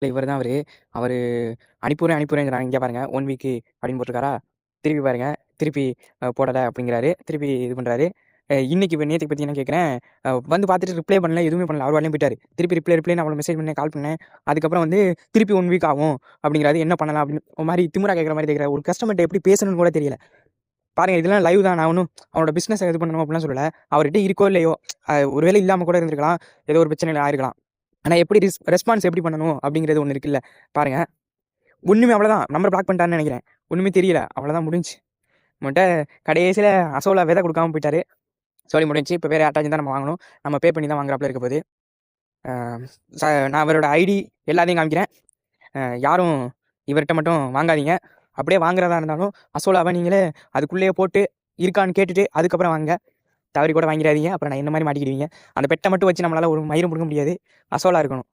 இல்லை இவர் தான் அவர் அனுப்பிடுறேங்கிறாங்க. இங்கே பாருங்க 1 வீக்கு அப்படின்னு போட்டிருக்காரா, திருப்பி பாருங்க, திருப்பி போடலை அப்படிங்கிறாரு, திருப்பி இது பண்ணுறாரு. இன்னைக்கு நேற்றுக்கு பற்றி என்ன கேட்குறேன், வந்து பார்த்துட்டு ரிப்ளை பண்ணல, எதுவுமே பண்ணல, அவர் வரலையும் போயிட்டார். திருப்பி ரிப்ளை நான் அவ்வளோ மெசேஜ் பண்ணேன், கால் பண்ணேன். அதுக்கப்புறம் வந்து திருப்பி 1 வீக் ஆகும் அப்படிங்கிறாரு. என்ன பண்ணலாம் அப்படின்னு ஒரு மாதிரி திமுறா கேட்குற மாதிரி கேட்குறாரு. ஒரு கஸ்டமர்கிட்ட எப்படி பேசணும்னு கூட தெரியல. பாருங்க, இதெல்லாம் லைவ் தான். நான் ஒன்றும் அவனோட பிஸ்னஸ் இது பண்ணணும் அப்படிலாம் சொல்லலை. அவர்கிட்ட இருக்கோ இல்லையோ, ஒருவேளை இல்லாமல் கூட இருந்திருக்கலாம், ஏதோ ஒரு பிரச்சனையில் ஆயிருக்கலாம். ஆனால் எப்படி ரெஸ்பான்ஸ் எப்படி பண்ணணும் அப்படிங்கிறது ஒன்று இருக்குல்ல. பாருங்க, ஒன்றுமே அவ்வளோதான். நம்பர் பிளாக் பண்ணிட்டான்னு நினைக்கிறேன். ஒன்றுமே தெரியல, அவ்வளோதான், முடிஞ்சு. நம்மகிட்ட கடைசியில் அசோலா விதை கொடுக்காம போயிட்டாரு. சொல்லி முடிஞ்சு. இப்போ வேறு யார்ட்டாச்சும் தான் நம்ம வாங்கணும். நம்ம பே பண்ணி தான் வாங்குறாப்புல இருக்க போது. நான் அவரோட ஐடி எல்லாத்தையும் காமிக்கிறேன். யாரும் இவர்கிட்ட மட்டும் வாங்காதீங்க. அப்படியே வாங்குறதா இருந்தாலும் அசோலாவை நீங்களே அதுக்குள்ளேயே போட்டு இருக்கான்னு கேட்டுட்டு அதுக்கப்புறம் வாங்க. தவறி கூட வாங்கிடாதீங்க. அப்புறம் நான் என்ன மாதிரி மாட்டிக்கிடுவீங்க. அந்த பெட்டை மட்டும் வச்சு நம்மளால் ஒரு மயிரும் பிடுங்க முடியாது. அசோலா இருக்கணும்.